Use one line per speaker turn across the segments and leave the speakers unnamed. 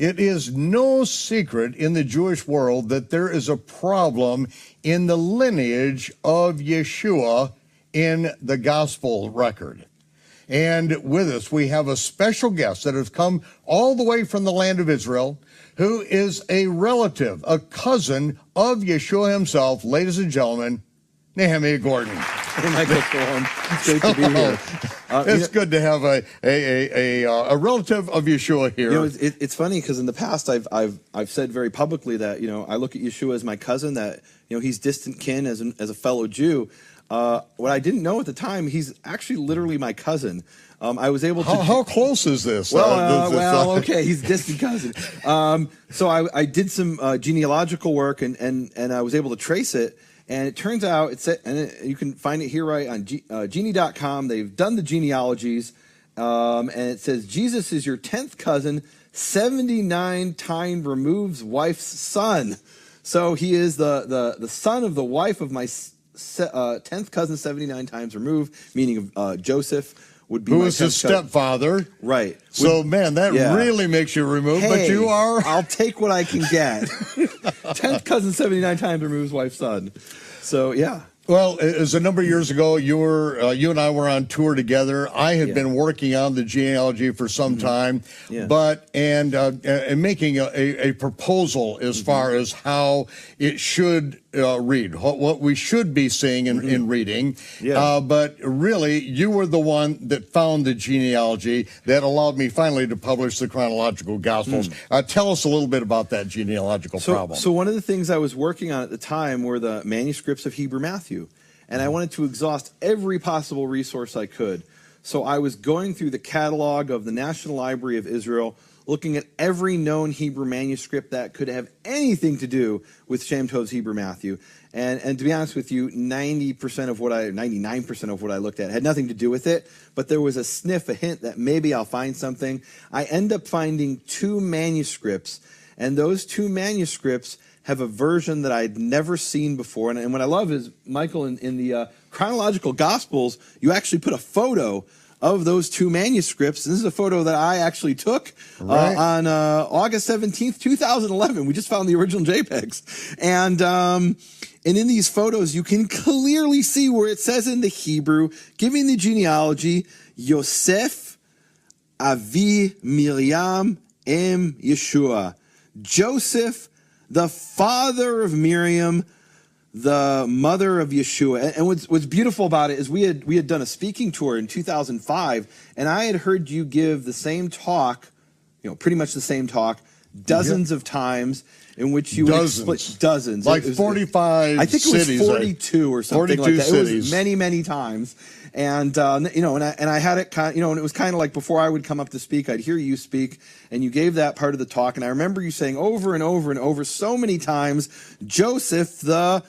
It is no secret in the Jewish world that there is a problem in the lineage of Yeshua in the gospel record. And with us, we have a special guest that has come all the way from the land of Israel, who is a relative, a cousin of Yeshua himself, ladies and gentlemen, Nehemiah Gordon.
Hey, Michael, it's great to be here.
It's good to have a relative of Yeshua here.
You know, it's funny because in the past I've said very publicly that I look at Yeshua as my cousin, that he's distant kin as a fellow Jew. What I didn't know at the time, he's actually literally my cousin. I was able to.
How close is this?
Okay, he's distant cousin. So I did some genealogical work and I was able to trace it. And it turns out, you can find it here right on genie.com. They've done the genealogies, and it says, Jesus is your 10th cousin, 79 times removes wife's son. So he is the son of the wife of my 10th cousin, 79 times removed, meaning Joseph. Would be
who is his stepfather.
Right.
So, man, that really makes you removed, but you are.
I'll take what I can get. 10th cousin 79 times removes wife's son. So, yeah.
Well, it was a number of years ago. You and I were on tour together. I had been working on the genealogy for some time, but making a proposal as far as how it should read, what we should be seeing in reading. But really, you were the one that found the genealogy that allowed me finally to publish the chronological Gospels. Tell us a little bit about that genealogical problem.
So one of the things I was working on at the time were the manuscripts of Hebrew Matthew. And I wanted to exhaust every possible resource I could. So I was going through the catalog of the National Library of Israel, looking at every known Hebrew manuscript that could have anything to do with Shem Tov's Hebrew Matthew. And to be honest with you, 99% of what I looked at had nothing to do with it, but there was a sniff, a hint that maybe I'll find something. I end up finding 2 manuscripts, and those 2 manuscripts have a version that I'd never seen before. And what I love is, Michael, in the chronological Gospels, you actually put a photo of those 2 manuscripts. And this is a photo that I actually took on August 17th, 2011. We just found the original JPEGs. And in these photos, you can clearly see where it says in the Hebrew, giving the genealogy, Yosef, Avi, Miriam, Em, Yeshua. Joseph, the father of Miriam, the mother of Yeshua. And what's beautiful about it is we had done a speaking tour in 2005, and I had heard you give the same talk, pretty much the same talk, dozens of times, in which you would explain dozens,
like 45.
I think it was 42 or something
42
like that.
cities.
It was many times. And and I had it and it was kind of like before I would come up to speak, I'd hear you speak, and you gave that part of the talk, and I remember you saying over and over and over so many times, Joseph the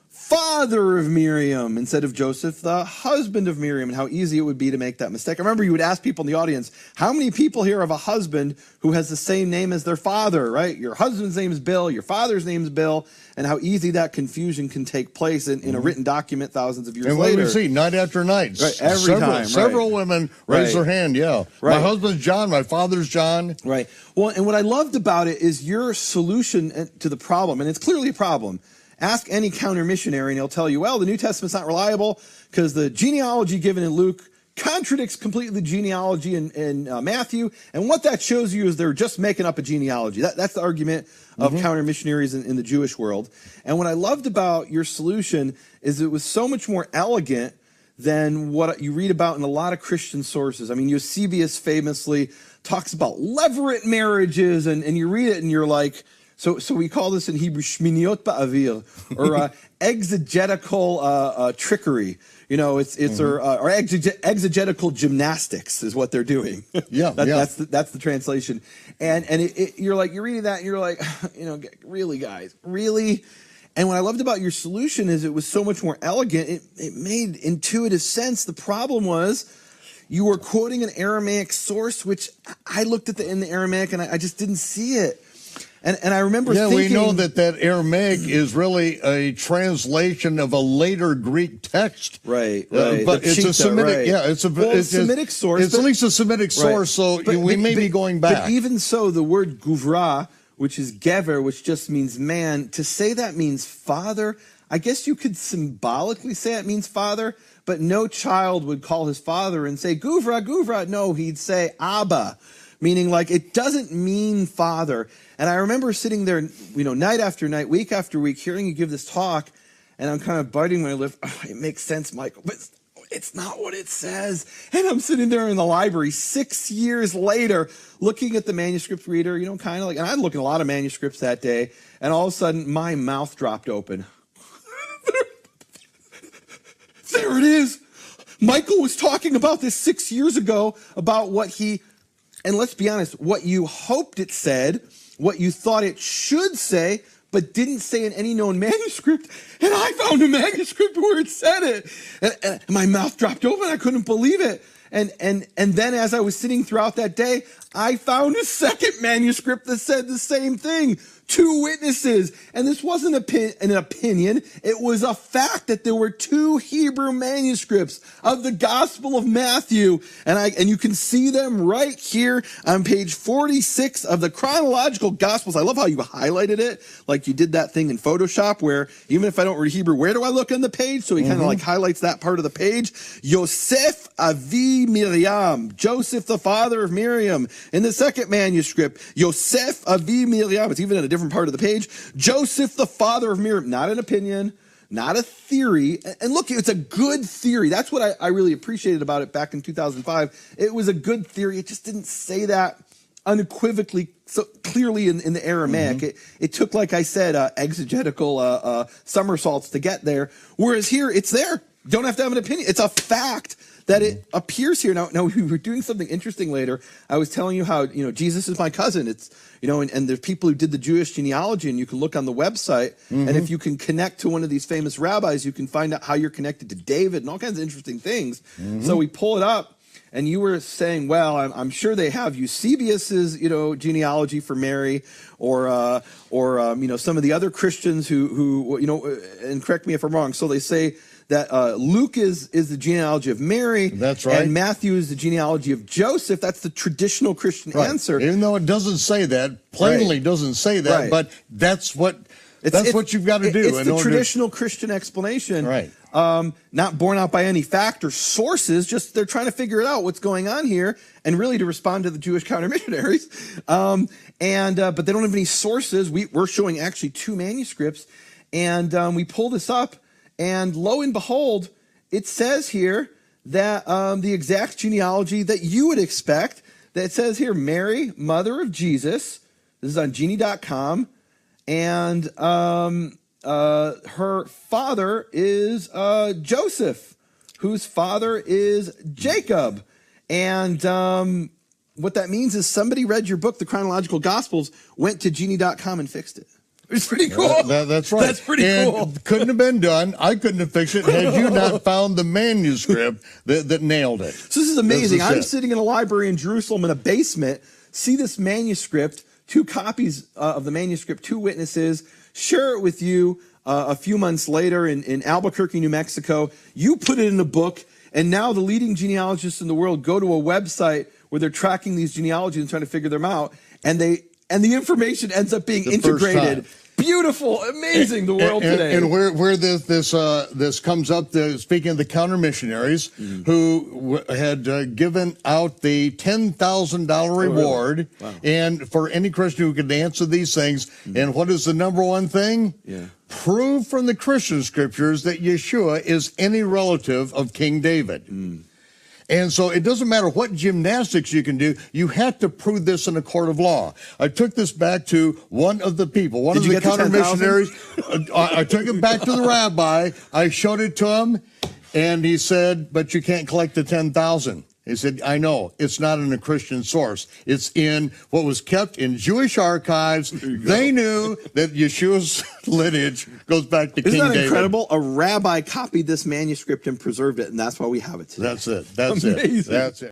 father of Miriam instead of Joseph the husband of Miriam, and how easy it would be to make that mistake. I remember you would ask people in the audience, how many people here have a husband who has the same name as their father, right? Your husband's name is Bill, your father's name is Bill, and how easy that confusion can take place in a written document thousands of years later.
And what do we see? Night after night.
Right, every time.
Several women raise their hand, My husband's John, my father's John.
Right. Well, and what I loved about it is your solution to the problem, and it's clearly a problem. Ask any counter-missionary, and he'll tell you, well, the New Testament's not reliable because the genealogy given in Luke contradicts completely the genealogy in Matthew, and what that shows you is they're just making up a genealogy. That's the argument of counter-missionaries in the Jewish world. And what I loved about your solution is it was so much more elegant than what you read about in a lot of Christian sources. I mean, Eusebius famously talks about levirate marriages, and you read it and you're like, so we call this in Hebrew shminiot ba'avir, or exegetical trickery. Or exegetical gymnastics is what they're doing. That's the translation. And you're reading that and you're like, really, guys, really? And what I loved about your solution is it was so much more elegant. It made intuitive sense. The problem was you were quoting an Aramaic source, which I looked at in the Aramaic and I just didn't see it. And I remember
thinking...
thinking...
we know that Aramaic is really a translation of a later Greek text.
Right.
But it's a Semitic...
right.
Yeah, it's a
Semitic source.
It's at least a Semitic source, so we may be going back.
But even so, the word guvra, which is gever, which just means man, to say that means father, I guess you could symbolically say it means father, but no child would call his father and say, guvra, guvra. No, he'd say Abba, meaning like it doesn't mean father. And I remember sitting there, night after night, week after week, hearing you give this talk, and I'm kind of biting my lip. Oh, it makes sense, Michael, but it's not what it says. And I'm sitting there in the library 6 years later, looking at the manuscript reader, kind of like, and I'm looking at a lot of manuscripts that day, and all of a sudden, my mouth dropped open. There it is. Michael was talking about this 6 years ago, about what he, and let's be honest, what you hoped it said, what you thought it should say, but didn't say in any known manuscript. And I found a manuscript where it said it. And my mouth dropped open. I couldn't believe it. And then as I was sitting throughout that day, I found a second manuscript that said the same thing. 2 witnesses. And this wasn't an opinion. It was a fact that there were 2 Hebrew manuscripts of the Gospel of Matthew. And you can see them right here on page 46 of the chronological Gospels. I love how you highlighted it, like you did that thing in Photoshop where even if I don't read Hebrew, where do I look on the page? So he kind of like highlights that part of the page. Yosef Avi Miriam, Joseph the father of Miriam. In the second manuscript, Yosef Avi Miriam. It's even in a different part of the page. Joseph the father of Miriam. Not an opinion, not a theory. And look, it's a good theory. That's what I really appreciated about it back in 2005. It was a good theory. It just didn't say that unequivocally, so clearly in the Aramaic. It took, like I said, exegetical somersaults to get there. Whereas here, it's there. Don't have to have an opinion. It's a fact that it appears here. Now we were doing something interesting later. I was telling you how, Jesus is my cousin. It's, and there's people who did the Jewish genealogy, and you can look on the website, and if you can connect to one of these famous rabbis, you can find out how you're connected to David and all kinds of interesting things. So we pull it up, and you were saying, well, I'm sure they have Eusebius's, genealogy for Mary, or some of the other Christians who and correct me if I'm wrong. So they say that Luke is the genealogy of Mary. That's right. And Matthew is the genealogy of Joseph. That's the traditional Christian answer.
Even though it doesn't say that, plainly doesn't say that, but that's what you've got to do.
It's the traditional Christian explanation. Right. Not borne out by any fact or sources, just they're trying to figure it out what's going on here, and really to respond to the Jewish counter-missionaries. But they don't have any sources. We're showing actually 2 manuscripts, and we pull this up, and lo and behold, it says here that the exact genealogy that you would expect, that it says here, Mary, mother of Jesus. This is on genie.com. And her father is Joseph, whose father is Jacob. And what that means is somebody read your book, The Chronological Gospels, went to genie.com and fixed it. It's pretty cool.
That's right.
That's pretty cool.
Couldn't have been done. I couldn't have fixed it had you not found the manuscript that nailed it.
So this is amazing. I'm sitting in a library in Jerusalem in a basement, see this manuscript, 2 copies of the manuscript, 2 witnesses, share it with you a few months later in Albuquerque, New Mexico. You put it in a book, and now the leading genealogists in the world go to a website where they're tracking these genealogies and trying to figure them out, and the information ends up being integrated. Beautiful, amazing, the world today.
And where this comes up, speaking of the counter-missionaries who had given out the $10,000 reward, and for any Christian who could answer these things, and what is the number one thing? Prove from the Christian scriptures that Yeshua is any relative of King David. And so it doesn't matter what gymnastics you can do, you have to prove this in a court of law. I took this back to one of the people, one of the counter-missionaries. I took it back to the rabbi. I showed it to him, and he said, but you can't collect the $10,000. He said, I know, it's not in a Christian source. It's in what was kept in Jewish archives. They knew that Yeshua's lineage goes back to King David.
Isn't that incredible? A rabbi copied this manuscript and preserved it, and that's why we have it today.
That's it. That's it. That's it.